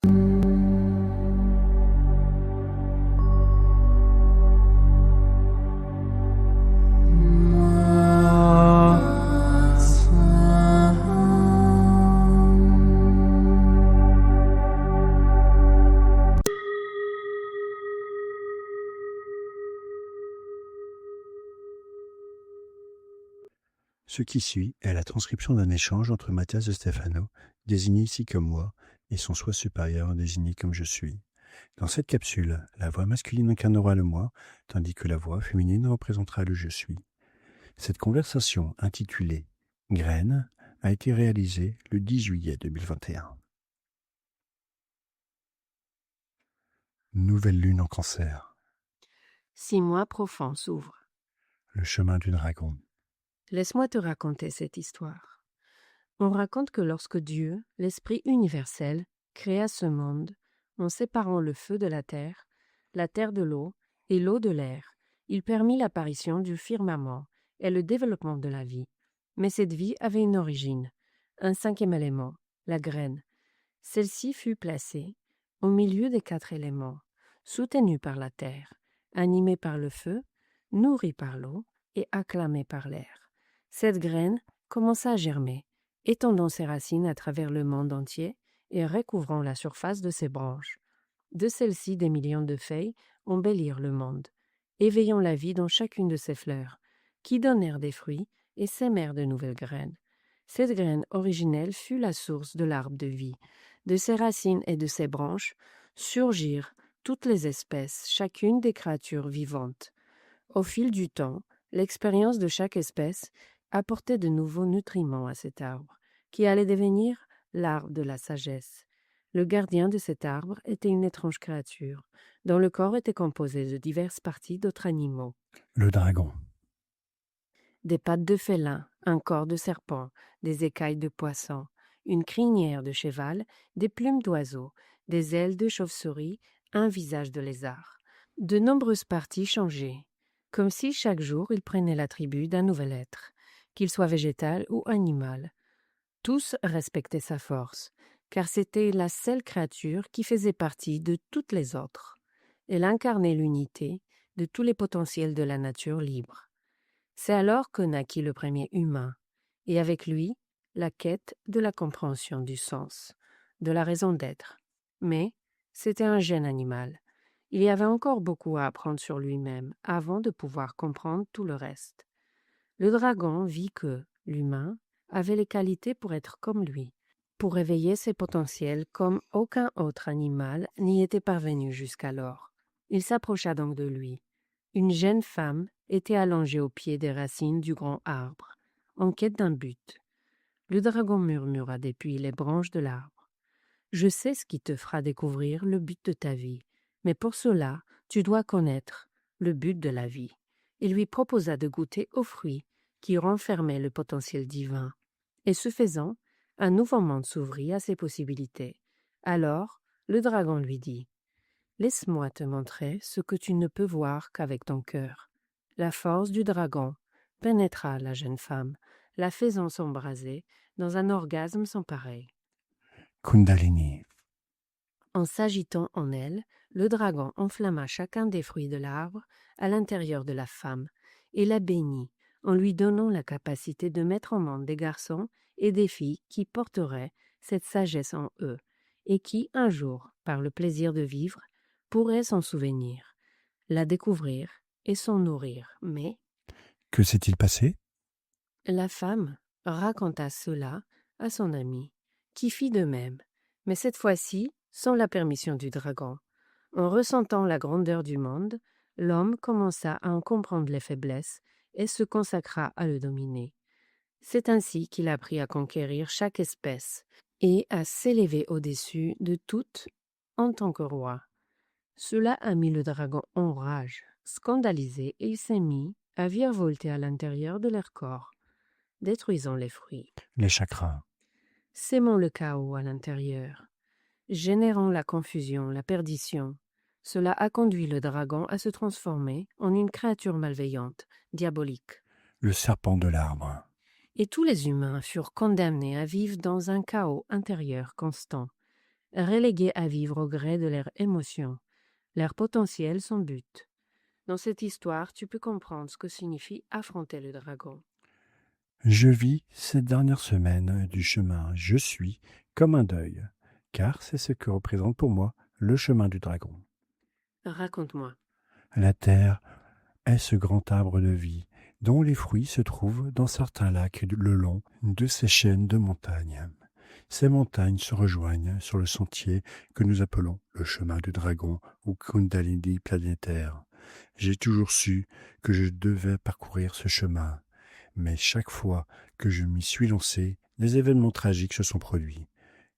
Ce qui suit est la transcription d'un échange entre Mathias de Stefano, désigné ici comme moi, et son soi supérieur, désigné comme je suis. Dans cette capsule, la voix masculine incarnera le moi, tandis que la voix féminine représentera le je suis. Cette conversation, intitulée « Graine », a été réalisée le 10 juillet 2021. Nouvelle lune en Cancer. 6 mois profonds s'ouvrent. Le chemin du dragon. Laisse-moi te raconter cette histoire. On raconte que lorsque Dieu, l'Esprit universel, créa ce monde, en séparant le feu de la terre de l'eau et l'eau de l'air, il permit l'apparition du firmament et le développement de la vie. Mais cette vie avait une origine, un 5e élément, la graine. Celle-ci fut placée au milieu des 4 éléments, soutenue par la terre, animée par le feu, nourrie par l'eau et acclamée par l'air. Cette graine commença à germer, étendant ses racines à travers le monde entier et recouvrant la surface de ses branches. De celles-ci, des millions de feuilles embellirent le monde, éveillant la vie dans chacune de ses fleurs, qui donnèrent des fruits et sémèrent de nouvelles graines. Cette graine originelle fut la source de l'arbre de vie. De ses racines et de ses branches surgirent toutes les espèces, chacune des créatures vivantes. Au fil du temps, l'expérience de chaque espèce apportait de nouveaux nutriments à cet arbre, qui allait devenir l'arbre de la sagesse. Le gardien de cet arbre était une étrange créature, dont le corps était composé de diverses parties d'autres animaux. Le dragon. Des pattes de félin, un corps de serpent, des écailles de poisson, une crinière de cheval, des plumes d'oiseau, des ailes de chauve-souris, un visage de lézard. De nombreuses parties changeaient, comme si chaque jour il prenait l'attribut d'un nouvel être, qu'il soit végétal ou animal. Tous respectaient sa force, car c'était la seule créature qui faisait partie de toutes les autres. Elle incarnait l'unité de tous les potentiels de la nature libre. C'est alors que naquit le premier humain, et avec lui, la quête de la compréhension du sens, de la raison d'être. Mais c'était un jeune animal. Il y avait encore beaucoup à apprendre sur lui-même avant de pouvoir comprendre tout le reste. Le dragon vit que l'humain avait les qualités pour être comme lui, pour réveiller ses potentiels comme aucun autre animal n'y était parvenu jusqu'alors. Il s'approcha donc de lui. Une jeune femme était allongée au pied des racines du grand arbre, en quête d'un but. Le dragon murmura depuis les branches de l'arbre. « Je sais ce qui te fera découvrir le but de ta vie, mais pour cela, tu dois connaître le but de la vie. » Il lui proposa de goûter aux fruits qui renfermaient le potentiel divin. Et ce faisant, un nouveau monde s'ouvrit à ses possibilités. Alors, le dragon lui dit « Laisse-moi te montrer ce que tu ne peux voir qu'avec ton cœur. » La force du dragon pénétra la jeune femme, la faisant s'embraser dans un orgasme sans pareil. Kundalini. En s'agitant en elle, le dragon enflamma chacun des fruits de l'arbre à l'intérieur de la femme et la bénit en lui donnant la capacité de mettre au monde des garçons et des filles qui porteraient cette sagesse en eux et qui, un jour, par le plaisir de vivre, pourraient s'en souvenir, la découvrir et s'en nourrir. Mais Que s'est-il passé? la femme raconta cela à son ami, qui fit de même, mais cette fois-ci sans la permission du dragon. En ressentant la grandeur du monde, l'homme commença à en comprendre les faiblesses et se consacra à le dominer. C'est ainsi qu'il apprit à conquérir chaque espèce et à s'élever au-dessus de toutes en tant que roi. Cela a mis le dragon en rage, scandalisé, et il s'est mis à virevolter à l'intérieur de leur corps, détruisant les fruits, Les chakras. sémant le chaos à l'intérieur, générant la confusion, la perdition. Cela a conduit le dragon à se transformer en une créature malveillante, diabolique. Le serpent de l'arbre. Et tous les humains furent condamnés à vivre dans un chaos intérieur constant. relégués à vivre au gré de leurs émotions, leur potentiel, son but. Dans cette histoire, tu peux comprendre ce que signifie affronter le dragon. Je vis cette dernière semaine du chemin Je suis comme un deuil, car c'est ce que représente pour moi le chemin du dragon. Raconte-moi. La terre est ce grand arbre de vie dont les fruits se trouvent dans certains lacs le long de ces chaînes de montagnes. Ces montagnes se rejoignent sur le sentier que nous appelons le chemin du dragon ou Kundalini planétaire. J'ai toujours su que je devais parcourir ce chemin, mais chaque fois que je m'y suis lancé, des événements tragiques se sont produits.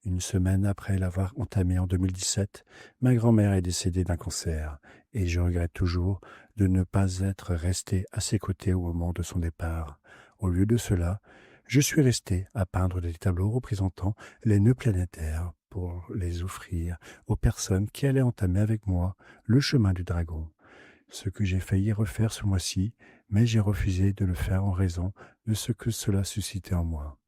Une semaine après l'avoir entamé en 2017, ma grand-mère est décédée d'un cancer et je regrette toujours de ne pas être resté à ses côtés au moment de son départ. Au lieu de cela, je suis resté à peindre des tableaux représentant les nœuds planétaires pour les offrir aux personnes qui allaient entamer avec moi le chemin du dragon. Ce que j'ai failli refaire ce mois-ci, mais j'ai refusé de le faire en raison de ce que cela suscitait en moi.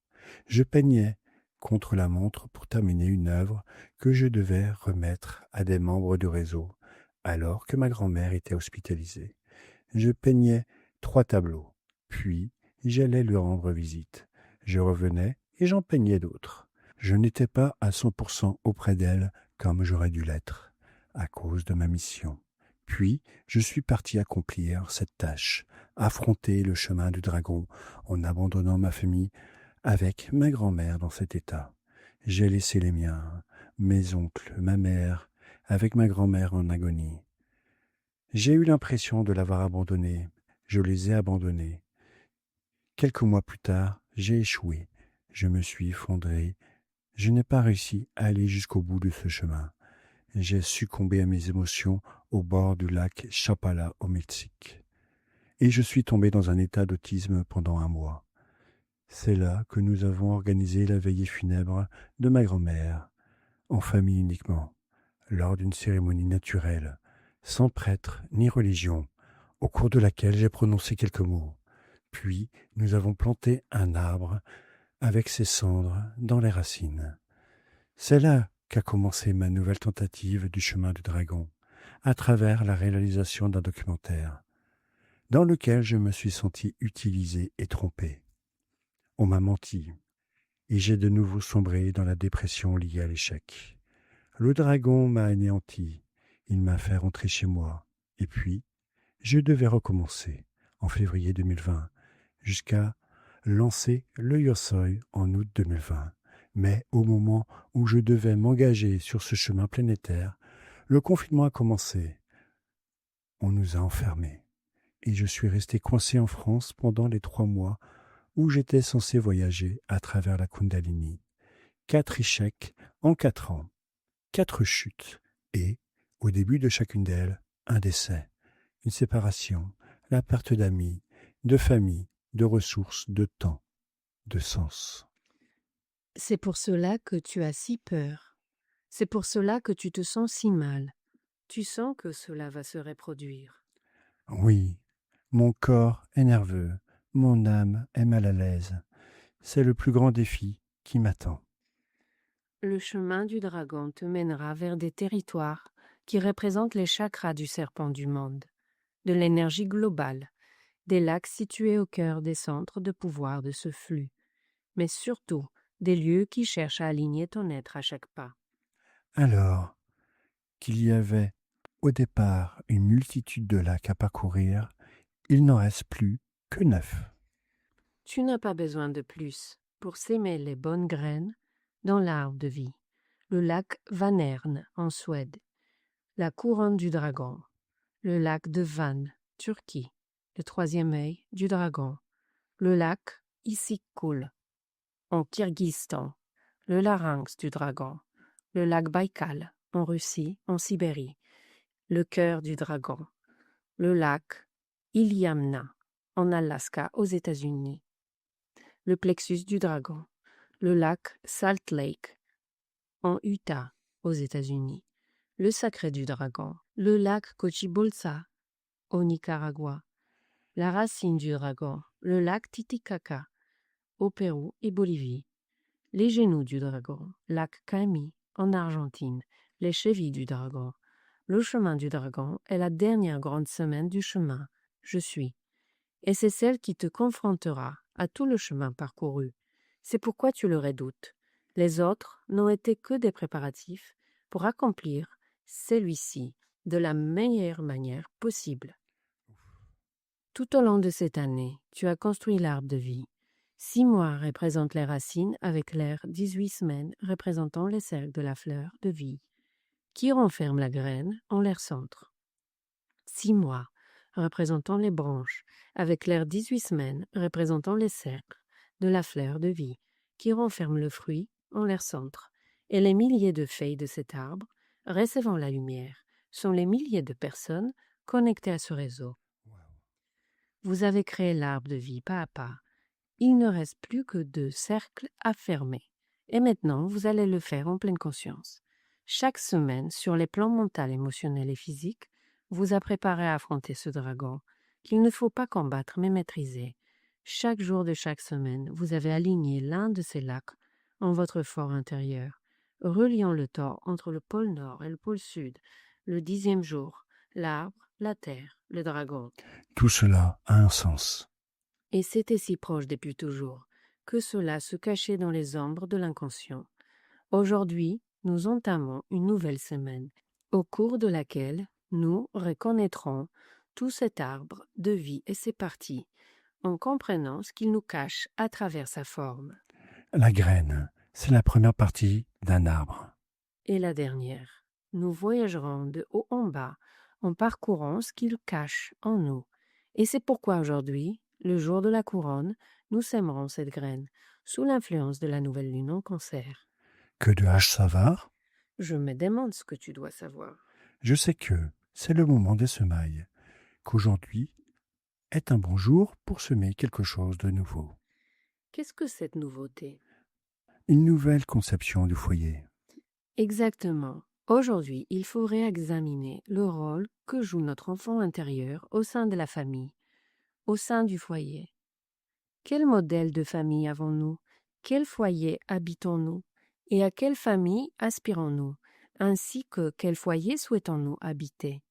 Je peignais contre la montre pour terminer une œuvre que je devais remettre à des membres du réseau, alors que ma grand-mère était hospitalisée. Je peignais 3 tableaux, puis j'allais lui rendre visite. Je revenais et j'en peignais d'autres. Je n'étais pas à 100% auprès d'elle comme j'aurais dû l'être, à cause de ma mission. Puis, je suis parti accomplir cette tâche, affronter le chemin du dragon en abandonnant ma famille avec ma grand-mère dans cet état. J'ai laissé les miens, mes oncles, ma mère, avec ma grand-mère en agonie. J'ai eu l'impression de l'avoir abandonné. Je les ai abandonnés. Quelques mois plus tard, j'ai échoué. Je me suis effondré. Je n'ai pas réussi à aller jusqu'au bout de ce chemin. J'ai succombé à mes émotions au bord du lac Chapala au Mexique. Et je suis tombé dans un état d'autisme pendant 1 mois. C'est là que nous avons organisé la veillée funèbre de ma grand-mère, en famille uniquement, lors d'une cérémonie naturelle, sans prêtre ni religion, au cours de laquelle j'ai prononcé quelques mots. Puis nous avons planté un arbre avec ses cendres dans les racines. C'est là qu'a commencé ma nouvelle tentative du chemin du dragon, à travers la réalisation d'un documentaire, dans lequel je me suis senti utilisé et trompé. On m'a menti, et j'ai de nouveau sombré dans la dépression liée à l'échec. Le dragon m'a anéanti, il m'a fait rentrer chez moi, et puis je devais recommencer en février 2020, jusqu'à lancer le Yosoi en août 2020. Mais au moment où je devais m'engager sur ce chemin planétaire, le confinement a commencé. On nous a enfermés, et je suis resté coincé en France pendant les 3 mois où j'étais censé voyager à travers la Kundalini. 4 échecs en 4 ans, 4 chutes et, au début de chacune d'elles, un décès, une séparation, la perte d'amis, de famille, de ressources, de temps, de sens. C'est pour cela que tu as si peur. C'est pour cela que tu te sens si mal. Tu sens que cela va se reproduire. Oui, mon corps est nerveux, mon âme est mal à l'aise. C'est le plus grand défi qui m'attend. Le chemin du dragon te mènera vers des territoires qui représentent les chakras du serpent du monde, de l'énergie globale, des lacs situés au cœur des centres de pouvoir de ce flux, mais surtout des lieux qui cherchent à aligner ton être à chaque pas. Alors qu'il y avait au départ une multitude de lacs à parcourir, il n'en reste plus que 9. Tu n'as pas besoin de plus pour s'aimer les bonnes graines dans l'arbre de vie. Le lac Vanern en Suède, la couronne du dragon, le lac de Van, Turquie, le 3e œil du dragon, le lac Issyk-Kul en Kirghizistan, le larynx du dragon, le lac Baïkal en Russie, en Sibérie, le cœur du dragon, le lac Iliamna en Alaska, aux États-Unis, le plexus du dragon, le lac Salt Lake en Utah, aux États-Unis, le sacré du dragon, le lac Cochibolsa au Nicaragua, la racine du dragon, le lac Titicaca au Pérou et Bolivie, les genoux du dragon, lac Kami en Argentine, les chevilles du dragon. Le chemin du dragon est la dernière grande semaine du chemin, je suis. Et c'est celle qui te confrontera à tout le chemin parcouru. C'est pourquoi tu le redoutes. Les autres n'ont été que des préparatifs pour accomplir celui-ci de la meilleure manière possible. Tout au long de cette année, tu as construit l'arbre de vie. 6 mois représentent les racines avec l'air 18 semaines représentant les cercles de la fleur de vie, qui renferment la graine en leur centre. 6 mois représentant les branches, avec l'air 18 semaines représentant les cercles de la fleur de vie, qui renferment le fruit en leur centre. Et les milliers de feuilles de cet arbre, recevant la lumière, sont les milliers de personnes connectées à ce réseau. Vous avez créé l'arbre de vie pas à pas. Il ne reste plus que 2 cercles à fermer. Et maintenant, vous allez le faire en pleine conscience. Chaque semaine, sur les plans mental, émotionnel et physique, vous a préparé à affronter ce dragon, qu'il ne faut pas combattre mais maîtriser. Chaque jour de chaque semaine, vous avez aligné l'un de ces lacs en votre fort intérieur, reliant le tort entre le pôle nord et le pôle sud. Le 10e jour, l'arbre, la terre, le dragon. Tout cela a un sens. Et c'était si proche depuis toujours, que cela se cachait dans les ombres de l'inconscient. Aujourd'hui, nous entamons une nouvelle semaine, au cours de laquelle nous reconnaîtrons tout cet arbre de vie et ses parties, en comprenant ce qu'il nous cache à travers sa forme. La graine, c'est la première partie d'un arbre. Et la dernière, nous voyagerons de haut en bas, en parcourant ce qu'il cache en nous. Et c'est pourquoi aujourd'hui, le jour de la couronne, nous sèmerons cette graine, sous l'influence de la nouvelle lune en Cancer. Que de haches savoir, Je me demande ce que tu dois savoir. je sais que c'est le moment des semailles, qu'aujourd'hui est un bon jour pour semer quelque chose de nouveau. Qu'est-ce que cette nouveauté? Une nouvelle conception du foyer. Exactement. Aujourd'hui, il faut réexaminer le rôle que joue notre enfant intérieur au sein de la famille, au sein du foyer. Quel modèle de famille avons-nous? Quel foyer habitons-nous? Et à quelle famille aspirons-nous? Ainsi que quel foyer souhaitons-nous habiter?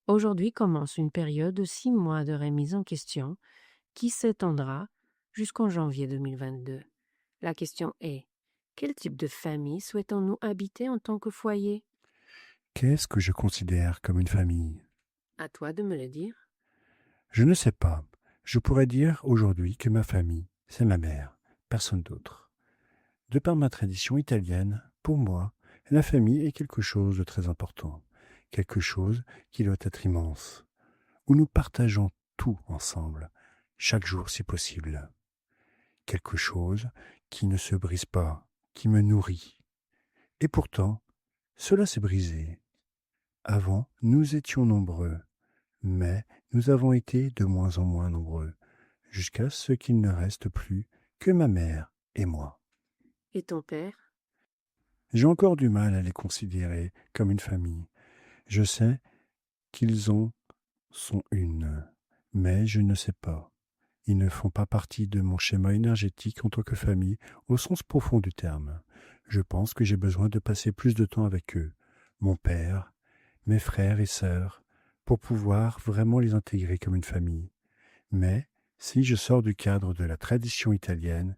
Aujourd'hui commence une période de 6 mois de remise en question qui s'étendra jusqu'en janvier 2022. La question est, quel type de famille souhaitons-nous habiter en tant que foyer? Qu'est-ce que je considère comme une famille? À toi de me le dire. Je ne sais pas. Je pourrais dire aujourd'hui que ma famille, c'est ma mère, personne d'autre. De par ma tradition italienne, pour moi, la famille est quelque chose de très important, quelque chose qui doit être immense, où nous partageons tout ensemble, chaque jour si possible. Quelque chose qui ne se brise pas, qui me nourrit. Et pourtant, cela s'est brisé. Avant, nous étions nombreux, mais nous avons été de moins en moins nombreux, jusqu'à ce qu'il ne reste plus que ma mère et moi. Et ton père? J'ai encore du mal à les considérer comme une famille. Je sais qu'ils sont une, mais je ne sais pas. Ils ne font pas partie de mon schéma énergétique en tant que famille au sens profond du terme. Je pense que j'ai besoin de passer plus de temps avec eux, mon père, mes frères et sœurs, pour pouvoir vraiment les intégrer comme une famille. Mais, si je sors du cadre de la tradition italienne,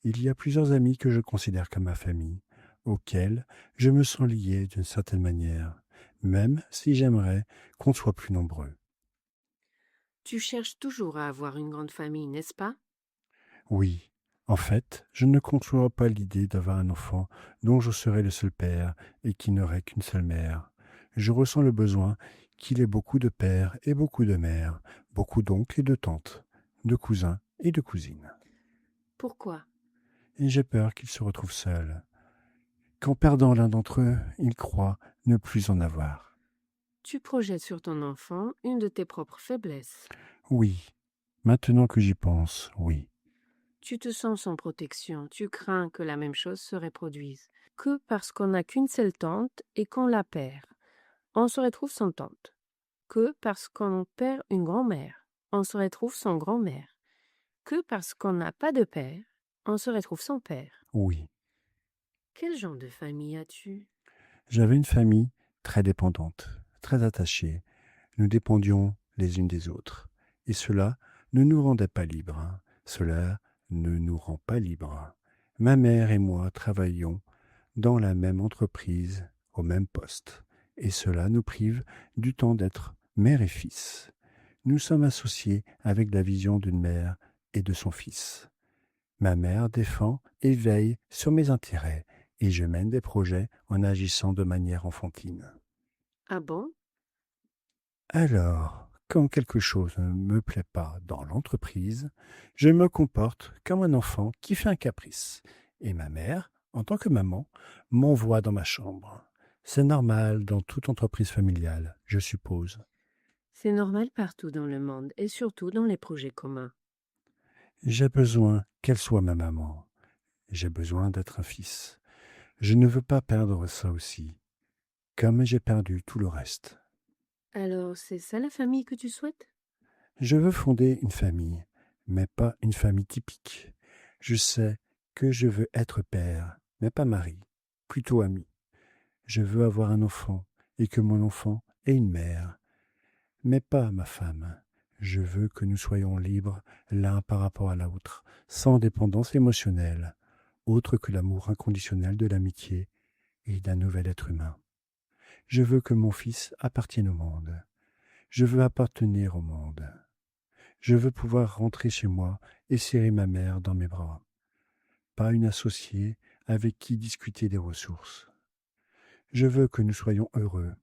il y a plusieurs amis que je considère comme ma famille, auxquels je me sens lié d'une certaine manière, même si j'aimerais qu'on soit plus nombreux. Tu cherches toujours à avoir une grande famille, n'est-ce pas? Oui, en fait, je ne conçois pas l'idée d'avoir un enfant dont je serais le seul père et qui n'aurait qu'une seule mère. Je ressens le besoin qu'il ait beaucoup de pères et beaucoup de mères, beaucoup d'oncles et de tantes, de cousins et de cousines. Pourquoi? Et j'ai peur qu'il se retrouve seul. Qu'en perdant l'un d'entre eux, il croit ne plus en avoir. Tu projettes sur ton enfant une de tes propres faiblesses. Oui, maintenant que j'y pense, oui. Tu te sens sans protection, tu crains que la même chose se reproduise. Que parce qu'on n'a qu'une seule tante et qu'on la perd, on se retrouve sans tante. Que parce qu'on perd une grand-mère, on se retrouve sans grand-mère. Que parce qu'on n'a pas de père, on se retrouve sans père. Oui. Quel genre de famille as-tu? J'avais une famille très dépendante, très attachée. Nous dépendions les unes des autres. Et cela ne nous rendait pas libres, hein. Cela ne nous rend pas libres. Ma mère et moi travaillions dans la même entreprise, au même poste. Et cela nous prive du temps d'être mère et fils. Nous sommes associés avec la vision d'une mère et de son fils. Ma mère défend et veille sur mes intérêts, et je mène des projets en agissant de manière enfantine. Ah bon? Alors, quand quelque chose ne me plaît pas dans l'entreprise, je me comporte comme un enfant qui fait un caprice. Et ma mère, en tant que maman, m'envoie dans ma chambre. C'est normal dans toute entreprise familiale, je suppose. C'est normal partout dans le monde et surtout dans les projets communs. J'ai besoin qu'elle soit ma maman. J'ai besoin d'être un fils. Je ne veux pas perdre ça aussi, comme j'ai perdu tout le reste. Alors, c'est ça la famille que tu souhaites? Je veux fonder une famille, mais pas une famille typique. Je sais que je veux être père, mais pas mari, plutôt ami. Je veux avoir un enfant et que mon enfant ait une mère, mais pas ma femme. Je veux que nous soyons libres l'un par rapport à l'autre, sans dépendance émotionnelle, autre que l'amour inconditionnel de l'amitié et d'un nouvel être humain. Je veux que mon fils appartienne au monde. Je veux appartenir au monde. Je veux pouvoir rentrer chez moi et serrer ma mère dans mes bras. Pas une associée avec qui discuter des ressources. Je veux que nous soyons heureux,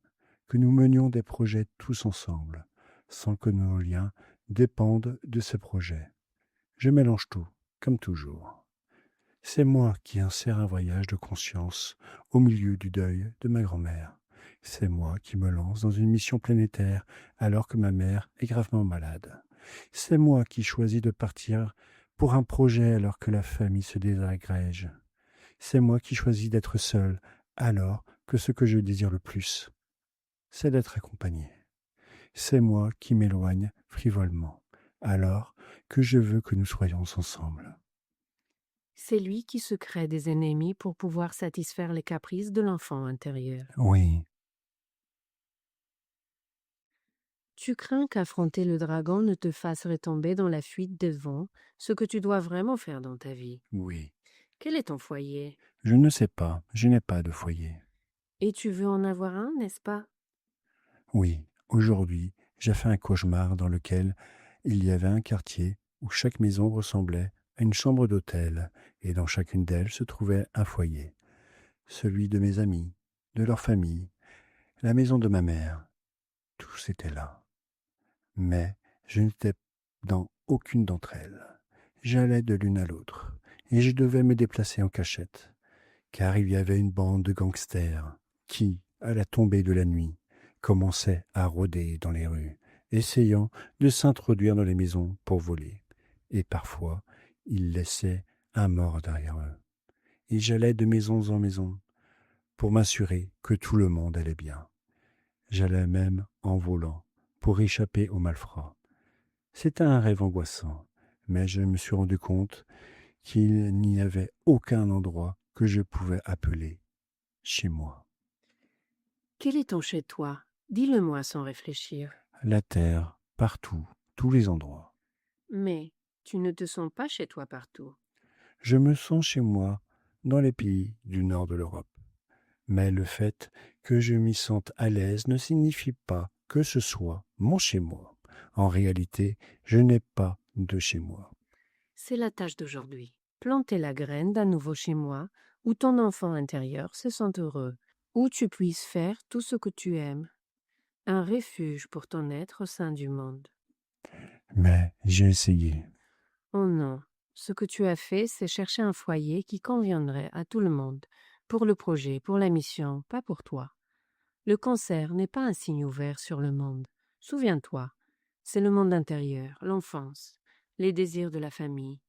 que nous menions des projets tous ensemble, sans que nos liens dépendent de ces projets. Je mélange tout, comme toujours. C'est moi qui insère un voyage de conscience au milieu du deuil de ma grand-mère. C'est moi qui me lance dans une mission planétaire alors que ma mère est gravement malade. C'est moi qui choisis de partir pour un projet alors que la famille se désagrège. C'est moi qui choisis d'être seul alors que ce que je désire le plus, c'est d'être accompagné. C'est moi qui m'éloigne frivolement alors que je veux que nous soyons ensemble. C'est lui qui se crée des ennemis pour pouvoir satisfaire les caprices de l'enfant intérieur. Oui, Tu crains qu'affronter le dragon ne te fasse retomber dans la fuite devant ce que tu dois vraiment faire dans ta vie. oui. Quel est ton foyer? Je ne sais pas, je n'ai pas de foyer. Et tu veux en avoir un, n'est-ce pas? Oui, aujourd'hui, j'ai fait un cauchemar dans lequel il y avait un quartier où chaque maison ressemblait à une chambre d'hôtel, et dans chacune d'elles se trouvait un foyer. Celui de mes amis, de leur famille, la maison de ma mère. Tous étaient là. Mais je n'étais dans aucune d'entre elles. J'allais de l'une à l'autre, et je devais me déplacer en cachette, car il y avait une bande de gangsters qui, à la tombée de la nuit, commençaient à rôder dans les rues, essayant de s'introduire dans les maisons pour voler. Et parfois, ils laissaient un mort derrière eux. Et j'allais de maison en maison pour m'assurer que tout le monde allait bien. J'allais même en volant pour échapper aux malfrats. C'était un rêve angoissant, mais je me suis rendu compte qu'il n'y avait aucun endroit que je pouvais appeler chez moi. Quel est ton chez-toi? Dis-le-moi sans réfléchir. La terre, partout, tous les endroits. Mais tu ne te sens pas chez toi partout. Je me sens chez moi dans les pays du nord de l'Europe. Mais le fait que je m'y sente à l'aise ne signifie pas que ce soit mon chez-moi. En réalité, je n'ai pas de chez-moi. C'est la tâche d'aujourd'hui. Planter la graine d'un nouveau chez-moi où ton enfant intérieur se sent heureux, où tu puisses faire tout ce que tu aimes. Un refuge pour ton être au sein du monde. Mais j'ai essayé. Oh non, ce que tu as fait, c'est chercher un foyer qui conviendrait à tout le monde, pour le projet, pour la mission, pas pour toi. Le cancer n'est pas un signe ouvert sur le monde. Souviens-toi, c'est le monde intérieur, l'enfance, les désirs de la famille.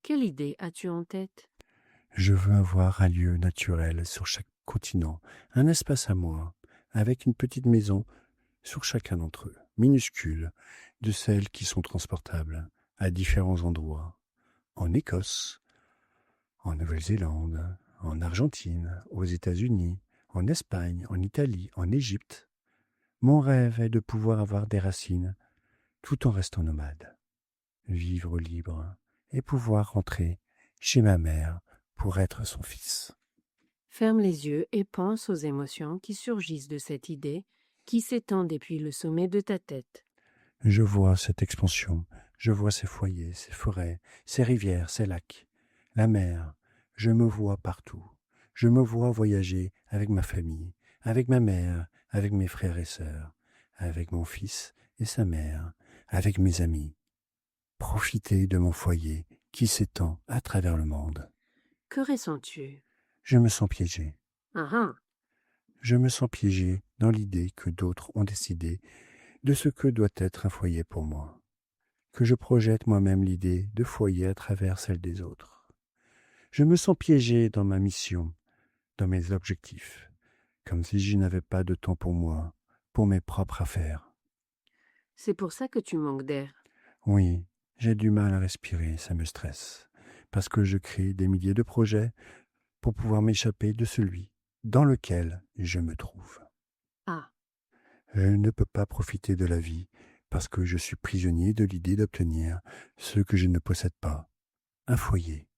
Quelle idée as-tu en tête? Je veux avoir un lieu naturel sur chaque continent, un espace à moi, avec une petite maison sur chacun d'entre eux, minuscule, de celles qui sont transportables à différents endroits, en Écosse, en Nouvelle-Zélande, en Argentine, aux États-Unis, en Espagne, en Italie, en Égypte. Mon rêve est de pouvoir avoir des racines tout en restant nomade, vivre libre et pouvoir rentrer chez ma mère pour être son fils. Ferme les yeux et pense aux émotions qui surgissent de cette idée qui s'étend depuis le sommet de ta tête. Je vois cette expansion, je vois ces foyers, ces forêts, ces rivières, ces lacs, la mer, je me vois partout. Je me vois voyager avec ma famille, avec ma mère, avec mes frères et sœurs, avec mon fils et sa mère, avec mes amis. Profiter de mon foyer qui s'étend à travers le monde. Que ressens-tu? Je me sens piégé. Ah ah, Je me sens piégé dans l'idée que d'autres ont décidé de ce que doit être un foyer pour moi, que je projette moi-même l'idée de foyer à travers celle des autres. Je me sens piégé dans ma mission, dans mes objectifs, comme si je n'avais pas de temps pour moi, pour mes propres affaires. c'est pour ça que tu manques d'air. Oui, j'ai du mal à respirer, ça me stresse, parce que je crée des milliers de projets pour pouvoir m'échapper de celui dans lequel je me trouve. Ah, Je ne peux pas profiter de la vie parce que je suis prisonnier de l'idée d'obtenir ce que je ne possède pas, un foyer,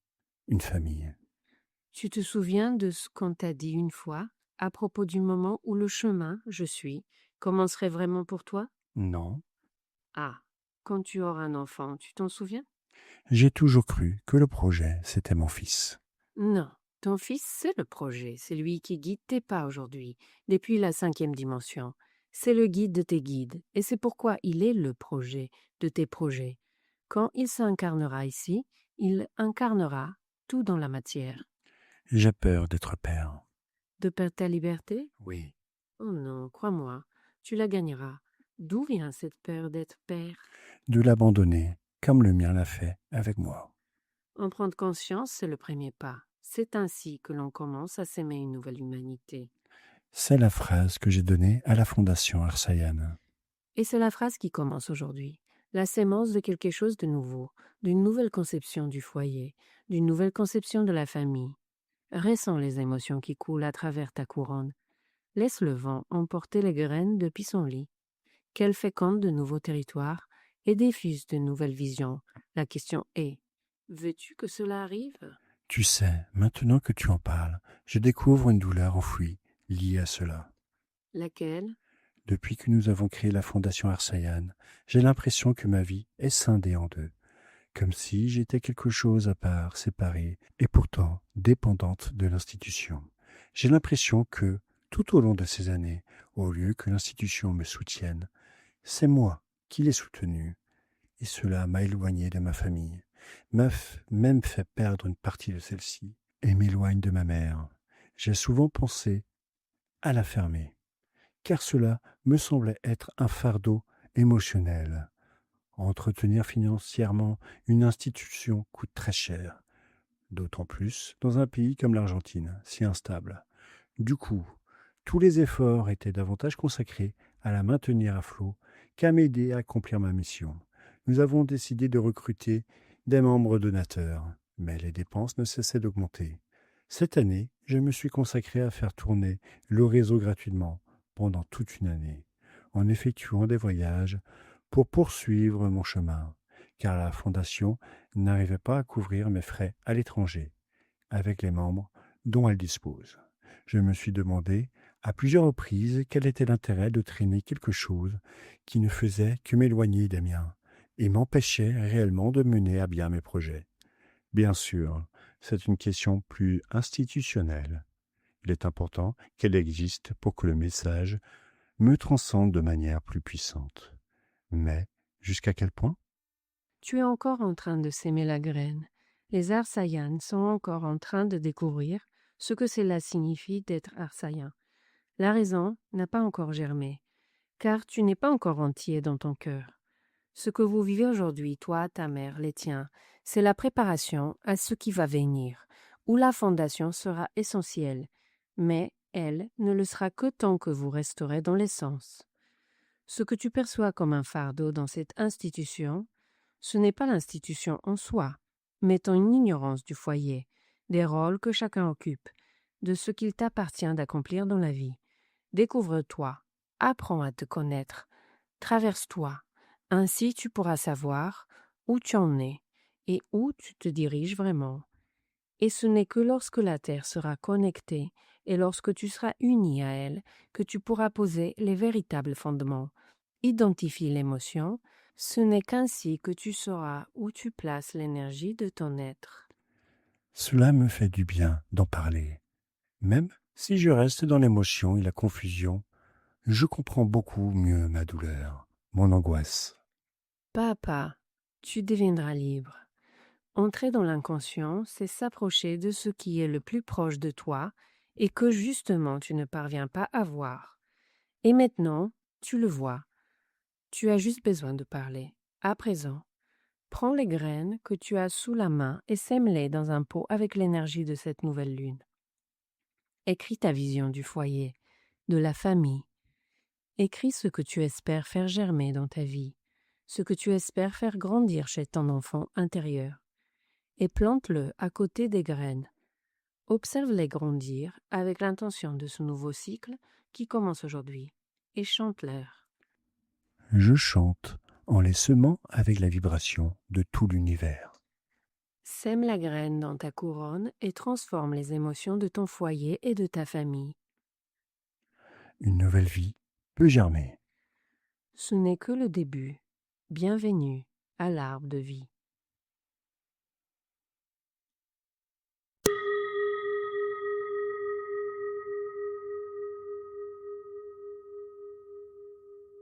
une famille. tu te souviens de ce qu'on t'a dit une fois à propos du moment où le chemin, je suis, commencerait vraiment pour toi? Non, Ah, quand tu auras un enfant, tu t'en souviens? j'ai toujours cru que le projet, c'était mon fils. Non, ton fils, c'est le projet, c'est lui qui guide tes pas aujourd'hui, depuis la 5e dimension. C'est le guide de tes guides, et c'est pourquoi il est le projet de tes projets. Quand il s'incarnera ici, il incarnera tout dans la matière. J'ai peur d'être père. De perdre ta liberté? Oui. Oh non, crois-moi, tu la gagneras. D'où vient cette peur d'être père? De l'abandonner, comme le mien l'a fait avec moi. En prendre conscience, c'est le premier pas. C'est ainsi que l'on commence à s'aimer une nouvelle humanité. C'est la phrase que j'ai donnée à la Fondation Arsayan. Et c'est la phrase qui commence aujourd'hui. La sémence de quelque chose de nouveau, d'une nouvelle conception du foyer, d'une nouvelle conception de la famille. Ressens les émotions qui coulent à travers ta couronne. Laisse le vent emporter les graines depuis son lit. Qu'elle féconde de nouveaux territoires et diffuse de nouvelles visions. La question est, veux-tu que cela arrive? Tu sais, maintenant que tu en parles, je découvre une douleur enfouie liée à cela. Laquelle? Depuis que nous avons créé la Fondation Arsayan, j'ai l'impression que ma vie est scindée en deux, comme si j'étais quelque chose à part, séparée, et pourtant dépendante de l'institution. J'ai l'impression que, tout au long de ces années, au lieu que l'institution me soutienne, c'est moi qui l'ai soutenue, et cela m'a éloigné de ma famille, m'a même fait perdre une partie de celle-ci, et m'éloigne de ma mère. J'ai souvent pensé à la fermer, car cela me semblait être un fardeau émotionnel. Entretenir financièrement une institution coûte très cher, d'autant plus dans un pays comme l'Argentine, si instable. Du coup, tous les efforts étaient davantage consacrés à la maintenir à flot qu'à m'aider à accomplir ma mission. Nous avons décidé de recruter des membres donateurs, mais les dépenses ne cessaient d'augmenter. Cette année, je me suis consacré à faire tourner le réseau gratuitement pendant toute une année, en effectuant des voyages pour poursuivre mon chemin, car la fondation n'arrivait pas à couvrir mes frais à l'étranger, avec les membres dont elle dispose. Je me suis demandé à plusieurs reprises quel était l'intérêt de traîner quelque chose qui ne faisait que m'éloigner des miens et m'empêchait réellement de mener à bien mes projets. Bien sûr, c'est une question plus institutionnelle. Il est important qu'elle existe pour que le message me transcende de manière plus puissante. Mais jusqu'à quel point? Tu es encore en train de s'aimer la graine. Les Arsaïans sont encore en train de découvrir ce que cela signifie d'être Arsaïen. La raison n'a pas encore germé, car tu n'es pas encore entier dans ton cœur. Ce que vous vivez aujourd'hui, toi, ta mère, les tiens, c'est la préparation à ce qui va venir, où la fondation sera essentielle, mais elle ne le sera que tant que vous resterez dans l'essence. Ce que tu perçois comme un fardeau dans cette institution, ce n'est pas l'institution en soi, mais ton ignorance du foyer, des rôles que chacun occupe, de ce qu'il t'appartient d'accomplir dans la vie. Découvre-toi, apprends à te connaître, traverse-toi. Ainsi tu pourras savoir où tu en es et où tu te diriges vraiment. Et ce n'est que lorsque la Terre sera connectée et lorsque tu seras uni à elle que tu pourras poser les véritables fondements. Identifie l'émotion, ce n'est qu'ainsi que tu sauras où tu places l'énergie de ton être. Cela me fait du bien d'en parler. Même si je reste dans l'émotion et la confusion, je comprends beaucoup mieux ma douleur, mon angoisse. Pas à pas, tu deviendras libre. Entrer dans l'inconscient, c'est s'approcher de ce qui est le plus proche de toi et que justement tu ne parviens pas à voir. Et maintenant, tu le vois. Tu as juste besoin de parler. À présent, prends les graines que tu as sous la main et sème-les dans un pot avec l'énergie de cette nouvelle lune. Écris ta vision du foyer, de la famille. Écris ce que tu espères faire germer dans ta vie, ce que tu espères faire grandir chez ton enfant intérieur. Et plante-le à côté des graines. Observe-les grandir avec l'intention de ce nouveau cycle qui commence aujourd'hui et chante-leur. Je chante en les semant avec la vibration de tout l'univers. Sème la graine dans ta couronne et transforme les émotions de ton foyer et de ta famille. Une nouvelle vie peut germer. Ce n'est que le début. Bienvenue à l'arbre de vie.